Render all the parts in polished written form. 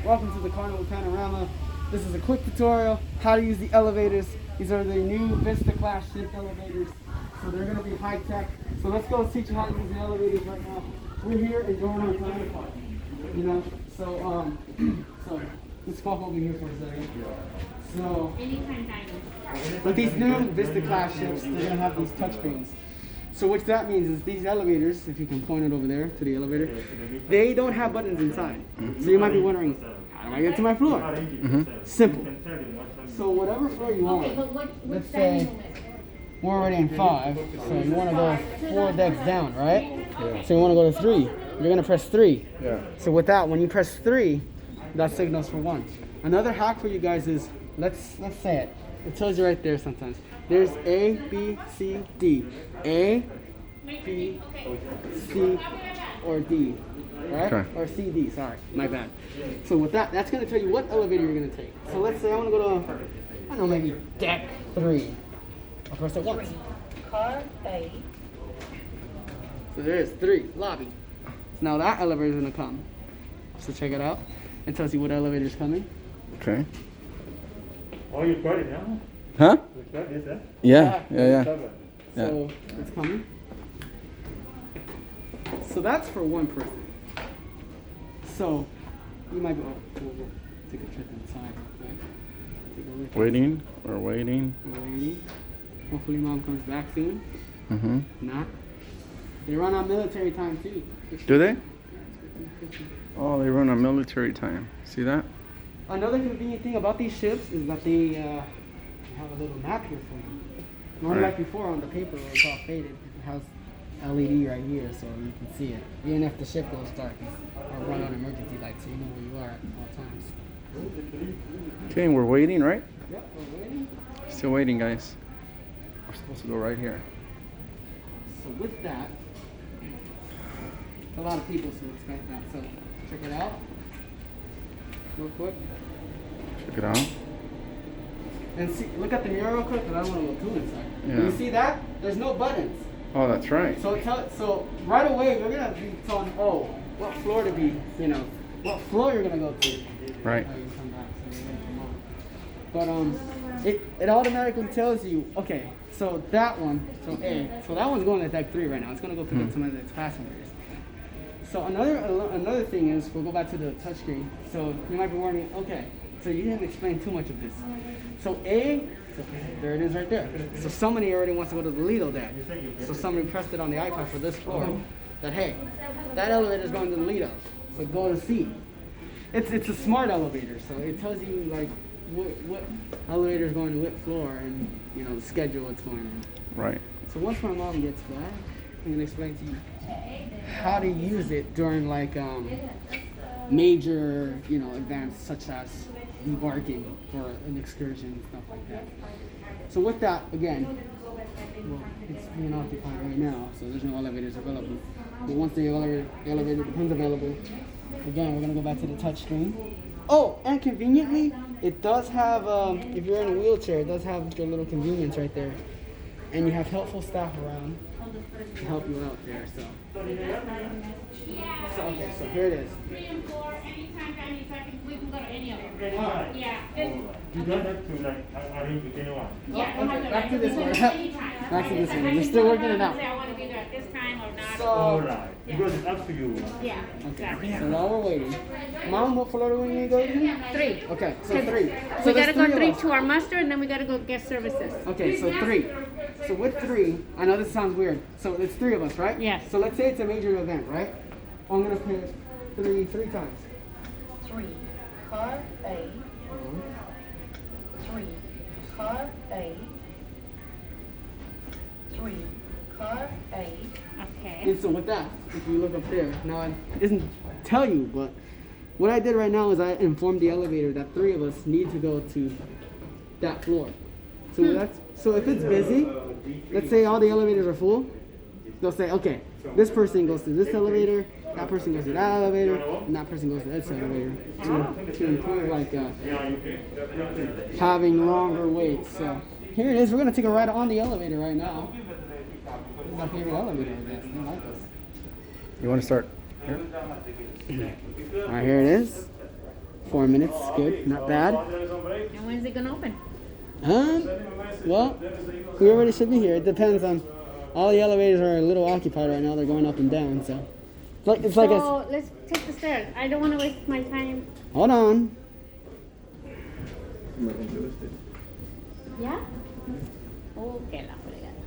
Welcome to the Carnival Panorama. This is a quick tutorial how to use the elevators. These are the new Vista class ship elevators. So they're going to be high tech. So let's go teach you how to use the elevators right now. We're here enjoying our time park. You know, so let's walk over here for a second. So with these new Vista class ships, they're going to have these touch screens. So what that means is these elevators, if you can point it over there to the elevator, they don't have buttons inside. So you might be wondering, how do I get to my floor? Simple. So whatever floor you want, let's say we're already in 5, so you want to go 4 decks down, right? Yeah. So you want to go to 3. You're going to press 3. Yeah. So with that, when you press 3, that signals for 1. Another hack for you guys is, let's say it. It tells you right there sometimes. There's A, B, C, D. A, B, C, or D. Right? Okay. Or C, D, sorry. My bad. So with that, that's going to tell you what elevator you're going to take. So let's say I want to go to, I don't know, maybe deck 3. I'll press it once. Car A. So there's 3, lobby. So now that elevator is going to come. So check it out. It tells you what elevator is coming. Okay. Oh, you got it now? Huh? You got this, huh? Yeah. So it's coming. So that's for one person. So you might go, we'll take a trip inside. Okay? Take a look. Waiting. We're waiting. We're waiting. Hopefully mom comes back soon. Mm-hmm. Not. They run on military time too. Do they? Oh, they run on military time. See that? Another convenient thing about these ships is that they have a little map here for you. Not like before on the paper where it's all faded. It has LED right here so you can see it. Even if the ship goes dark or run on emergency lights so you know where you are at all times. Okay, we're waiting, right? Yep, we're waiting. Still waiting, guys. We're supposed to go right here. So with that, a lot of people still expect that. So check it out real quick. Check it out. And see, look at the mirror real quick, because I don't want to go too inside. Yeah. You see that? There's no buttons. Oh, that's right. So right away we're gonna be telling, oh, what floor to be, you know, what floor you're gonna go to. Right. But it automatically tells you, okay, so that one, so A, so that one's going to deck 3 right now. It's gonna go pick up some of its passengers. So another thing is, we'll go back to the touchscreen. So you might be wondering, okay, so you didn't explain too much of this. So A, so there it is right there. So somebody already wants to go to the Lido deck. So somebody pressed it on the iPad for this floor that, hey, that elevator is going to the Lido. So go to C. It's a smart elevator, so it tells you like what elevator is going to what floor and you know the schedule it's going on. Right. So once my mom gets back, I'm gonna explain to you how to use it during like major events such as debarking for an excursion and stuff like that. So with that, again, well, it's being occupied right now, so there's no elevators available. But once the elevator becomes available, again, we're gonna go back to the touch screen. Oh, and conveniently, it does have, if you're in a wheelchair, it does have the little convenience right there. And you have helpful staff around to help you out there, so okay, so here it is. 3 and 4, anytime, anytime, we can go to any of them. Anytime. Yeah. You don't have to like arrange with anyone. Yeah, Okay, back to this one. Anytime. Back to this one. We're still working it out. Say I want to be there at this time or not. All So, right. Because it's up to you. Yeah. okay, so while we're waiting, Mom, what floor do we need to go to? 3. Okay, so 3. We So gotta there's go 3 3 of us. to our muster and then we gotta go guest services. Okay, so 3. So with 3, I know this sounds weird. So it's 3 of us, right? Yes. So let's say it's a major event, right? I'm gonna pick 3 times. 3. Car A. 3. Car A. 3. Car A. Okay. And so with that, if you look up there, now it doesn't tell you, but what I did right now is I informed the elevator that 3 of us need to go to that floor. So so if it's busy, let's say all the elevators are full, they'll say, okay, this person goes to this elevator, that person goes to that elevator, and that person goes to this elevator to improve like having longer waits. So here it is. We're gonna take a ride on the elevator right now. This is my favorite elevator, I guess. I like this. You want to start here? All right, here it is. 4 minutes, good, not bad. And when's it gonna open? Well, we already should be here. It depends on. All the elevators are a little occupied right now. They're going up and down, so it's like a. So let's take the stairs. I don't want to waste my time. Hold on. Yeah? Okay, la fregada.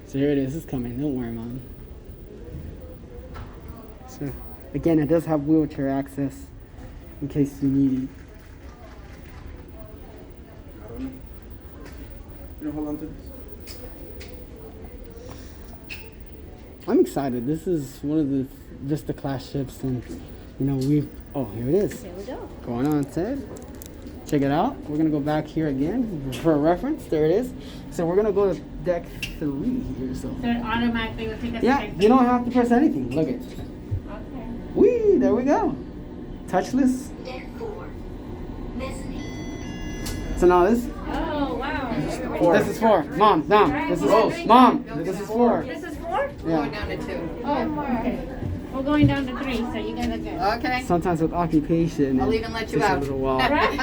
So here it is. It's coming. Don't worry, Mom. So again, it does have wheelchair access in case you need it. You know, hold on to this. I'm excited. This is one of the Vista class ships, and you know we've. Oh, here it is. There we go. Going on, Ted. Check it out. We're gonna go back here again for a reference. There it is. So we're gonna go to deck 3 here. So So it automatically will take us yeah, to deck you don't have to press anything. Look it. Okay. Whee! There we go. Touchless. Deck 4. Mezzanine. So now this. Oh, wow. This is 4. Mom. This is Mom. This is 4. This is 4? Yeah. Down to 2. Oh, okay. We're going down to 3, so you guys are good. Okay. Sometimes with occupation. I'll it even let you takes a out. little while. Right?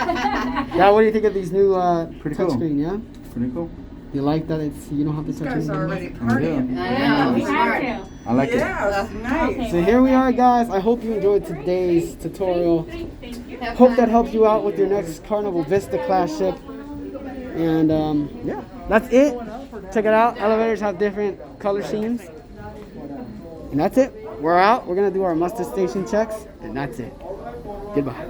Yeah. What do you think of these new Pretty cool. touchscreen? Yeah. Pretty cool. You like that it's you don't have to touch anything? I partying. know. we Smart. have to. I like it. Okay, So here we are, guys. I hope you enjoyed today's tutorial. Thank you. Hope that helps you out with your next Carnival Vista class ship. And yeah, that's it. Check it out. Elevators have different color schemes. And that's it. We're out. We're gonna do our muster station checks, and that's it. Goodbye.